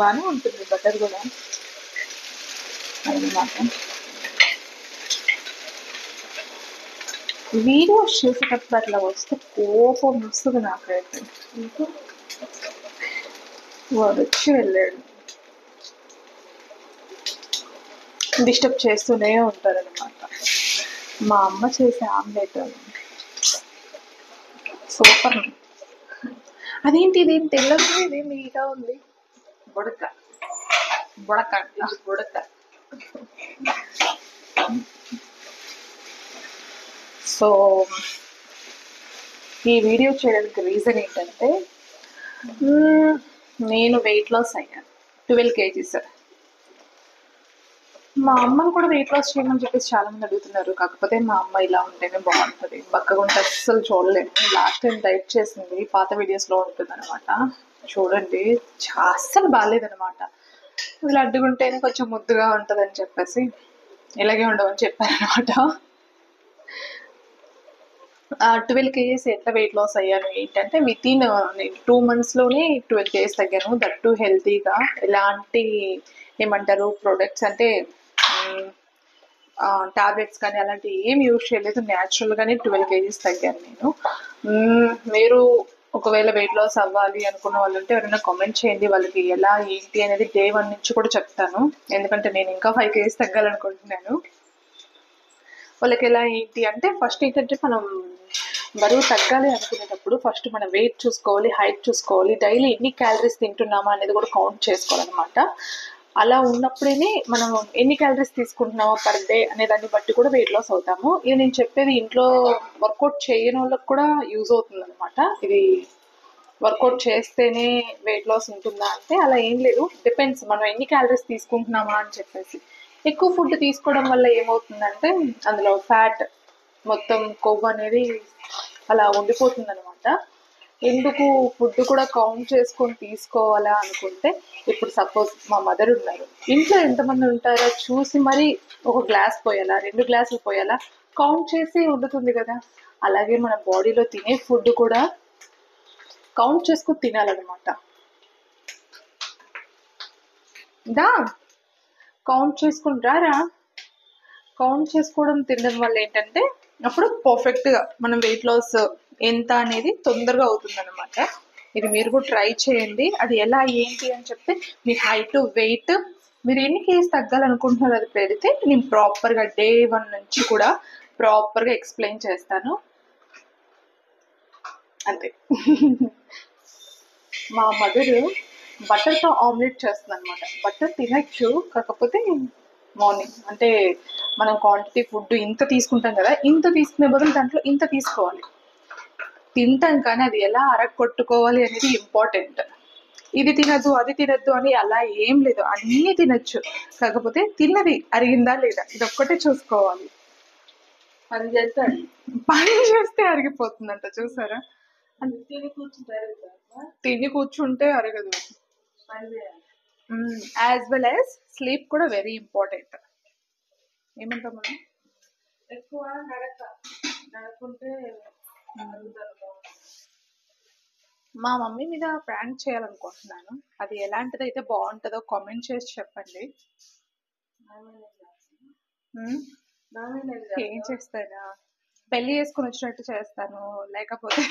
బాగానే ఉంటుంది బటర్ కూడా అన్నమాట. వీడియోస్ చేసేటప్పుడు అట్లా వస్తే కోపం వస్తుంది నాకైతే. వాడు వచ్చి వెళ్ళాడు, డిస్టర్బ్ చేస్తూనే ఉంటారనమాట. మా అమ్మ చేసే ఆమ్లెట్ సూపర్. అదేంటి ఇదేం తెల్లది, ఇదేం నీట్గా ఉంది. బుడక బుడక బుడక. సో ఈ వీడియో చేయడానికి రీజన్ ఏంటంటే నేను వెయిట్ లాస్ అయ్యాను 12 kgs. మా అమ్మని కూడా వెయిట్ లాస్ చేయమని చెప్పేసి చాలా మంది అడుగుతున్నారు. కాకపోతే మా అమ్మ ఇలా ఉంటేనే బాగుంటుంది, బక్కగా ఉంటే అస్సలు చూడలేము. లాస్ట్ టైం డైట్ చేసింది పాత వీడియోస్లో ఉంటుంది అనమాట, చూడండి. అస్సలు బాగాలేదనమాట. ఇలా అడ్డుకుంటేనే కొంచెం ముద్దుగా ఉంటుందని చెప్పేసి ఇలాగే ఉండవని చెప్పారనమాట. 12 kgs ఎట్లా వెయిట్ లాస్ అయ్యాను ఏంటంటే వితిన్ నేను 2 monthsలోనే 12 kgs తగ్గాను. దట్ టు హెల్తీగా, ఎలాంటి ఏమంటారు ప్రొడక్ట్స్ అంటే టాబ్లెట్స్ కానీ అలాంటివి ఏం యూజ్ చేయలేదు. న్యాచురల్గానే 12 kgs తగ్గాను నేను. మీరు ఒకవేళ వెయిట్ లాస్ అవ్వాలి అనుకున్న వాళ్ళు ఉంటే ఎవరైనా కామెంట్ చేయండి, వాళ్ళకి ఎలా ఏంటి అనేది day 1 నుంచి కూడా చెప్తాను. ఎందుకంటే నేను ఇంకా 5 kgs తగ్గాలనుకుంటున్నాను. వాళ్ళకి ఎలా ఏంటి అంటే ఫస్ట్ ఏంటంటే మనం బరువు తగ్గాలి అనుకునేటప్పుడు ఫస్ట్ మన వెయిట్ చూసుకోవాలి, హైట్ చూసుకోవాలి, డైలీ ఎన్ని క్యాలరీస్ తింటున్నామా అనేది కూడా కౌంట్ చేసుకోవాలన్నమాట. అలా ఉన్నప్పుడే మనం ఎన్ని క్యాలరీస్ తీసుకుంటున్నామా పర్ డే అనే దాన్ని బట్టి కూడా వెయిట్ లాస్ అవుతాము. ఇది నేను చెప్పేది ఇంట్లో వర్కౌట్ చేయని వాళ్ళకి కూడా యూజ్ అవుతుంది అనమాట. ఇది వర్కౌట్ చేస్తేనే వెయిట్ లాస్ ఉంటుందా అంటే అలా ఏం లేదు, డిపెండ్స్ మనం ఎన్ని క్యాలరీస్ తీసుకుంటున్నామా అని చెప్పేసి. ఎక్కువ ఫుడ్ తీసుకోవడం వల్ల ఏమవుతుందంటే అందులో ఫ్యాట్ మొత్తం కొవ్వు అనేది అలా ఉండిపోతుంది అనమాట. ఎందుకు ఫుడ్ కూడా కౌంట్ చేసుకొని తీసుకోవాలా అనుకుంటే, ఇప్పుడు సపోజ్ మా మదర్ ఉన్నారు, ఇంట్లో ఎంతమంది ఉంటారో చూసి మరి ఒక గ్లాస్ పోయాలా 2 గ్లాసులు పోయాలా కౌంట్ చేసి వండుతుంది కదా. అలాగే మన బాడీలో తినే ఫుడ్ కూడా కౌంట్ చేసుకొని తినాలన్నమాట. దా కౌంట్ చేసుకుంటారా, కౌంట్ చేసుకోవడం తినడం వల్ల ఏంటంటే అప్పుడు పర్ఫెక్ట్గా మనం వెయిట్ లాస్ ఎంత అనేది తొందరగా అవుతుంది అనమాట. ఇది మీరు కూడా ట్రై చేయండి. అది ఎలా ఏంటి అని చెప్తే మీ హైట్ వెయిట్ మీరు ఎన్ని కేజీస్ తగ్గాలనుకుంటున్నారు అది పెడితే నేను ప్రాపర్గా day 1 నుంచి కూడా ప్రాపర్గా ఎక్స్ప్లెయిన్ చేస్తాను. అంతే. మా మదర్ బటర్తో ఆమ్లెట్ చేస్తుంది అనమాట. బటర్ తినచ్చు, కాకపోతే మార్నింగ్ అంటే మనం క్వాంటిటీ ఫుడ్ ఇంత తీసుకుంటాం కదా, ఇంత తీసుకునే బదులు దాంట్లో ఇంత తీసుకోవాలి. తింటాం కానీ అది ఎలా అరగొట్టుకోవాలి అనేది ఇంపార్టెంట్. ఇది తినద్దు అది తినద్దు అని అలా ఏం లేదు, అన్నీ తినచ్చు. కాకపోతే తిన్నది అరిగిందా లేదా ఇది ఒక్కటే చూసుకోవాలి. పని చేస్తే అరిగిపోతుందంట, చూసారా. తిని కూర్చుంటే అరగదు. యాజ్ వెల్ యాజ్ స్లీప్ కూడా వెరీ ఇంపార్టెంట్. ఏమంటాం మనం ఎక్కువ నడకుంటే. మా మమ్మీ మీద ప్రాంక్ చేయాలనుకుంటున్నాను. అది ఎలాంటిదైతే బాగుంటుందో కామెంట్ చేసి చెప్పండి. ఏం చేస్తానా, పెళ్లి చేసుకుని వచ్చినట్టు చేస్తాను, లేకపోతే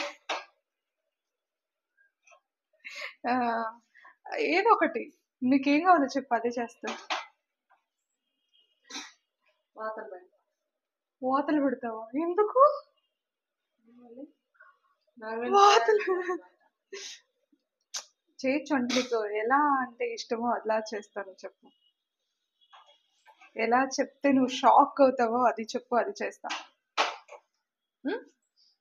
ఏదో ఒకటి. నీకేం కావాలో చెప్పు, అదే చేస్తాను. వాతలు పెడతావా? ఎందుకు చేయొచ్చు అంటే నీకు ఎలా అంటే ఇష్టమో అలా చేస్తాను. చెప్పు, ఎలా చెప్తే నువ్వు షాక్ అవుతావో అది చెప్పు, అది చేస్తా.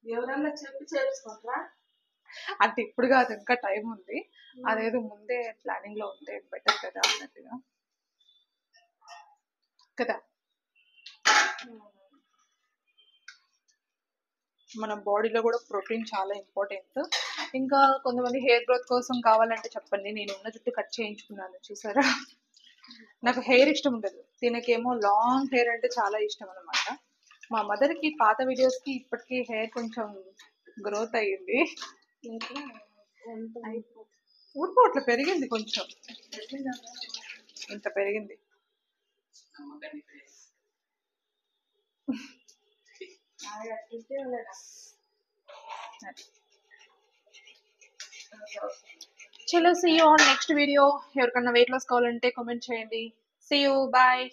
ఎవరన్నా చెప్పి చేసుకుంటారా అంటే ఇప్పుడు కాదు, ఇంకా టైం ఉంది. అదేదో ముందే ప్లానింగ్ లో ఉంటే బెటర్ కదా అన్నట్టుగా కదా. మన బాడీలో కూడా ప్రోటీన్ చాలా ఇంపార్టెంట్. ఇంకా కొంతమంది హెయిర్ గ్రోత్ కోసం కావాలంటే చెప్పండి, నేను ఉన్న జుట్టు కట్ చేయించుకున్నాను, చూసారా. నాకు హెయిర్ ఇష్టం ఉండదు, తినకేమో లాంగ్ హెయిర్ అంటే చాలా ఇష్టం అనమాట. మా మదర్కి పాత వీడియోస్కి ఇప్పటికీ హెయిర్ కొంచెం గ్రోత్ అయ్యింది. ఊరిపోట్ల పెరిగింది కొంచెం, ఇంత పెరిగింది. చలో, see you on next video. ఎవరికన్నా వెయిట్ లాస్ కావాలంటే కామెంట్ చేయండి. See you, bye.